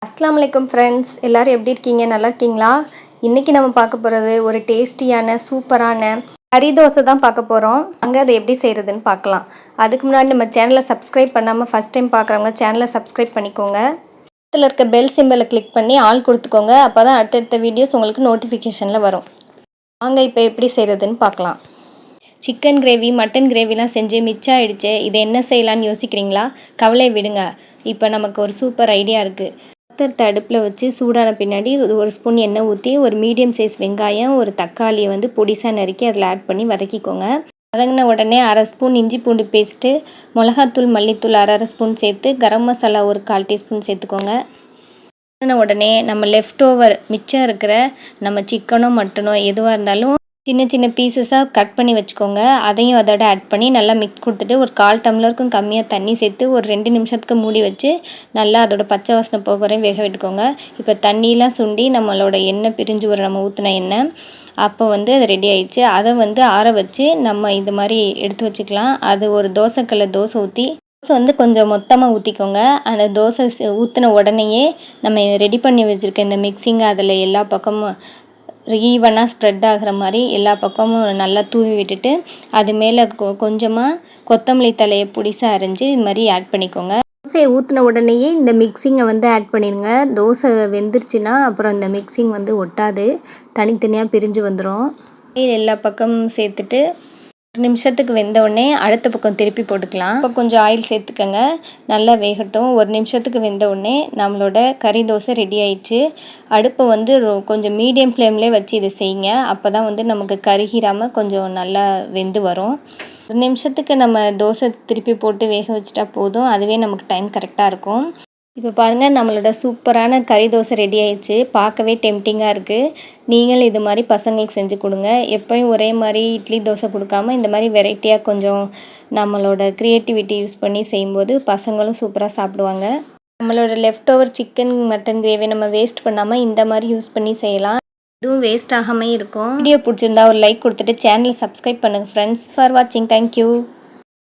அஸ்ஸலாமு அலைக்கும் ஃப்ரெண்ட்ஸ், எல்லாரும் எப்படி இருக்கீங்க? நல்லா இருக்கீங்களா? இன்னைக்கு நம்ம பார்க்க போகிறது ஒரு டேஸ்டியான சூப்பரான கறி தோசை தான் பார்க்க போகிறோம். அங்கே அதை எப்படி செய்கிறதுன்னு பார்க்கலாம். அதுக்கு முன்னாடி நம்ம சேனலை சப்ஸ்கிரைப் பண்ணாமல் ஃபஸ்ட் டைம் பார்க்குறவங்க சேனலை சப்ஸ்கிரைப் பண்ணிக்கோங்க. பக்கத்தில் இருக்க பெல் சிம்பலை கிளிக் பண்ணி ஆல் கொடுத்துக்கோங்க. அப்போ தான் அடுத்தடுத்த வீடியோஸ் உங்களுக்கு நோட்டிஃபிகேஷனில் வரும். வாங்க இப்போ எப்படி செய்கிறதுன்னு பார்க்கலாம். சிக்கன் கிரேவி, மட்டன் கிரேவிலாம் செஞ்சு மிச்சம் ஆகிடுச்சு. இதை என்ன செய்யலான்னு யோசிக்கிறீங்களா? கவலை விடுங்க. இப்போ நமக்கு ஒரு சூப்பர் ஐடியா இருக்குது. பாத்திரத்தை அடுப்பில் வச்சு சூடான பின்னாடி ஒரு ஸ்பூன் எண்ணெய் ஊற்றி ஒரு மீடியம் சைஸ் வெங்காயம், ஒரு தக்காளியை வந்து பொடிசாக நறுக்கி அதில் ஆட் பண்ணி வதக்கிக்கோங்க. வதங்கின உடனே அரை ஸ்பூன் இஞ்சி பூண்டு பேஸ்ட்டு, மிளகாத்தூள், மல்லித்தூள் அரை ஸ்பூன் சேர்த்து, கரம் மசாலா ஒரு 1/4 டீஸ்பூன் சேர்த்துக்கோங்க. உடனே நம்ம லெஃப்ட் ஓவர் மிச்சம் இருக்கிற நம்ம சிக்கனோ மட்டனோ எதுவாக இருந்தாலும் சின்ன சின்ன பீசஸாக கட் பண்ணி வச்சுக்கோங்க. அதையும் அதோட ஆட் பண்ணி நல்லா மிக்ஸ் கொடுத்துட்டு ஒரு 1/4 டம்ளருக்கும் கம்மியாக தண்ணி சேர்த்து ஒரு 2 நிமிஷத்துக்கு மூடி வச்சு நல்லா அதோட பச்சை வாசனை போக வரையும் வேக விட்டுக்கோங்க. இப்போ தண்ணியெலாம் சுண்டி நம்மளோட எண்ணெய் பிரிஞ்சு வரும், நம்ம ஊற்றின எண்ணெய். அப்போ வந்து அது ரெடி ஆயிடுச்சு. அதை வந்து ஆற வச்சு நம்ம இது மாதிரி எடுத்து வச்சுக்கலாம். அது ஒரு தோசைக்கல்ல தோசை ஊற்றி வந்து கொஞ்சம் மொத்தமாக ஊற்றிக்கோங்க. அந்த தோசை ஊற்றின உடனேயே நம்ம ரெடி பண்ணி வச்சுருக்க இந்த மிக்சிங் அதில் எல்லா பக்கமும் ஈவனாக ஸ்ப்ரெட் ஆகிற மாதிரி எல்லா பக்கமும் நல்லா தூவி விட்டுட்டு அது மேலே கொஞ்சமாக கொத்தமல்லி தலையை பொடிசாக அரைஞ்சி இது மாதிரி ஆட் பண்ணிக்கோங்க. தோசையை ஊற்றின உடனேயே இந்த மிக்சிங்கை வந்து ஆட் பண்ணிடுங்க. தோசை வெந்துருச்சுன்னா அப்புறம் இந்த மிக்சிங் வந்து ஒட்டாது, தனித்தனியாக பிரிஞ்சு வந்துடும். எல்லா பக்கமும் சேர்த்துட்டு 1 நிமிஷத்துக்கு வெந்த உடனே அடுத்த பக்கம் திருப்பி போட்டுக்கலாம். இப்போ கொஞ்சம் ஆயில் சேர்த்துக்கங்க, நல்லா வேகட்டும். 1 நிமிஷத்துக்கு வெந்த உடனே நம்மளோட கறி தோசை ரெடி ஆயிடுச்சு. அடுப்பை வந்து கொஞ்சம் மீடியம் ஃப்ளேம்லேயே வச்சு இதை செய்யுங்க. அப்போ தான் வந்து நமக்கு கருகிராமல் கொஞ்சம் நல்லா வெந்து வரும். 1 நிமிஷத்துக்கு நம்ம தோசை திருப்பி போட்டு வேக வச்சுட்டா போதும், அதுவே நமக்கு டைம் கரெக்டாக இருக்கும். இப்போ பாருங்கள், நம்மளோட சூப்பரான கறி தோசை ரெடி ஆயிடுச்சு. பார்க்கவே டெம்டிங்காக இருக்குது. நீங்களும் இது மாதிரி பசங்களுக்கு செஞ்சு கொடுங்க. எப்போயும் ஒரே மாதிரி இட்லி தோசை கொடுக்காம இந்த மாதிரி வெரைட்டியாக கொஞ்சம் நம்மளோட க்ரியேட்டிவிட்டி யூஸ் பண்ணி செய்யும்போது பசங்களும் சூப்பராக சாப்பிடுவாங்க. நம்மளோட left over chicken mutton gravy நம்ம வேஸ்ட் பண்ணாமல் இந்த மாதிரி யூஸ் பண்ணி செய்யலாம். இதுவும் வேஸ்ட் ஆகாமல் இருக்கும். வீடியோ பிடிச்சிருந்தா ஒரு லைக் கொடுத்துட்டு சேனலை சப்ஸ்கிரைப் பண்ணுங்கள் ஃப்ரெண்ட்ஸ். ஃபார் வாட்சிங். தேங்க்யூ.